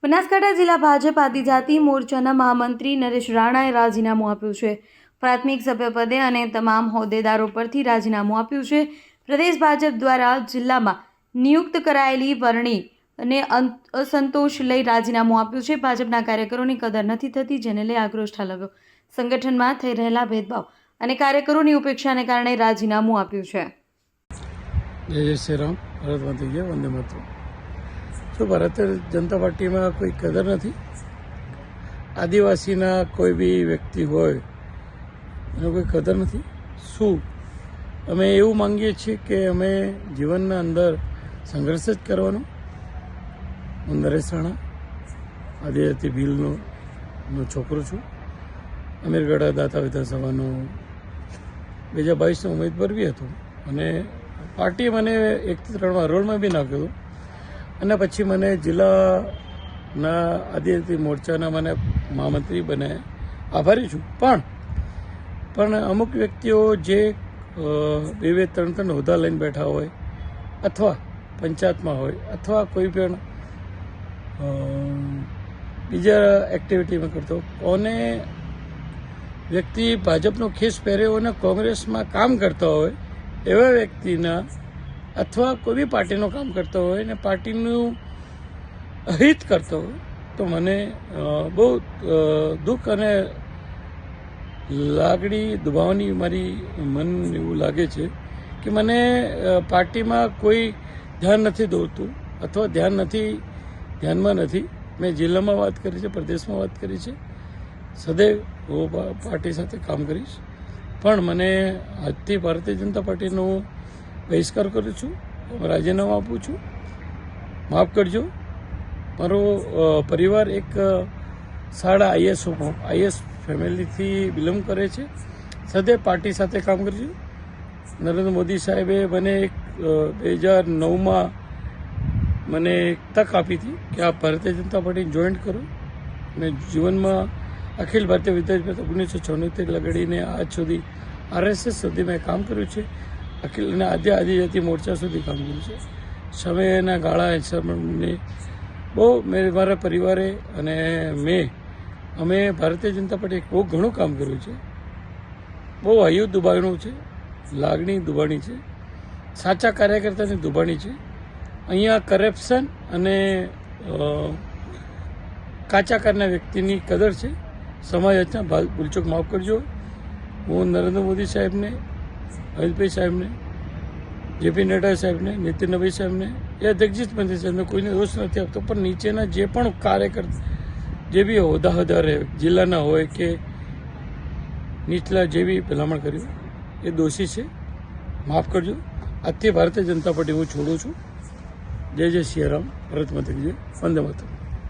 બનાસકાંઠા જિલ્લા ભાજપ આદિજાતિ મોરચાના મહામંત્રી નરેશ રાણાએ રાજીનામું આપ્યું છે. પ્રાથમિક સભ્યપદે અને તમામ હોદ્દેદારો પરથી રાજીનામું આપ્યું છે. પ્રદેશ ભાજપ દ્વારા જિલ્લામાં નિયુક્ત કરાયેલી વરણી અને અસંતોષ લઈ રાજીનામું આપ્યું છે. ભાજપના કાર્યકરોની કદર નથી થતી, જેને લઈ આક્રોશ ઠાલવ્યો. સંગઠનમાં થઈ રહેલા ભેદભાવ અને કાર્યકરોની ઉપેક્ષાને કારણે રાજીનામું આપ્યું છે. જય શ્રી રામ. ભારતમાંથી ગયા વંદે માતરમ. તો ભારતીય જનતા પાર્ટીમાં કોઈ કદર નથી. આદિવાસીના કોઈ બી વ્યક્તિ હોય એનો કોઈ કદર નથી. શું અમે એવું માંગીએ છીએ કે અમે જીવનના અંદર સંઘર્ષ જ કરવાનો. હું નરેશ રાણા આદિજાતિ ભીલનો છોકરો છું. અમીરગઢ દાતા વિધાનસભાનો 2022નો ઉમેદવાર બી હતો અને પાર્ટીએ મને 1 થી 3 હરોળમાં બી નાખ્યો અને પછી મને જિલ્લાના આદિજાતિ મોરચાના મને મહામંત્રી બનાવ્યા. આભારી છું. પણ અમુક વ્યક્તિઓ જે 2-3 હોદ્દા લઈને બેઠા હોય અથવા પંચાયતમાં હોય અથવા કોઈ પણ બીજા એક્ટિવિટીમાં કરતો કોને વ્યક્તિ ભાજપનો ખેસ પહેર્યો અને કોંગ્રેસમાં કામ કરતા હોય એવા વ્યક્તિના અથવા કોઈ બી પાર્ટીનું કામ કરતો હોય ને પાર્ટીનું અહિત કરતો હોય તો મને બહુ દુઃખ અને લાગણી દુભાવની મારી મન એવું લાગે છે કે મને પાર્ટીમાં કોઈ ધ્યાન નથી દોરતું અથવા ધ્યાનમાં નથી. મેં જિલ્લામાં વાત કરી છે, પ્રદેશમાં વાત કરી છે. સદૈવ હું પાર્ટી સાથે કામ કરીશ. પણ મને આજથી ભારતીય જનતા પાર્ટીનો બહિષ્કાર કરું છું, રાજીનામું આપું છું. માફ કરજો. મારો પરિવાર એક સારા આઈએસ ફેમિલીથી બિલોંગ કરે છે. સદૈવ પાર્ટી સાથે કામ કરજો. નરેન્દ્ર મોદી સાહેબે મને 2009માં મને એક તક આપી હતી કે આપ ભારતીય જનતા પાર્ટી જોઈન્ટ કરો. મેં જીવનમાં અખિલ ભારતીય વિદ્યાર્થી પરિષદ 1976 લગાડીને આજ સુધી RSS સુધી મેં કામ કર્યું છે. અખિલ અને આદિજાતિ મોરચા સુધી કામ કર્યું છે. સમયના ગાળા હિસાબને બહુ મારા પરિવારે અને અમે ભારતીય જનતા પાર્ટી બહુ ઘણું કામ કર્યું છે. બહુ હૈયું દુભાણું છે, લાગણી દુભાણી છે, સાચા કાર્યકર્તાની દુભાણી છે. અહીંયા કરપ્શન અને કાચા કારના વ્યક્તિની કદર છે. સમાજ હતા ભૂલચૂક માફ કરજો. હું નરેન્દ્ર મોદી સાહેબને, અમિતભાઈ સાહેબને, JP નડ્ડા સાહેબને, નીતિનભાઈ સાહેબને, એ જગજીત મંત્રી સાહેબને કોઈને દોષ નથી આપતો. પણ નીચેના જે પણ કાર્યકર્તા જે બી હોદ્દાદારે જિલ્લાના હોય કે નીચલા જે બી ભલામણ કર્યું એ દોષી છે. માફ કરજો. આજથી ભારતીય જનતા પાર્ટી હું છોડું છું. જય શ્રી રામ. ભારત માતા કી જય. વંદે માતરમ.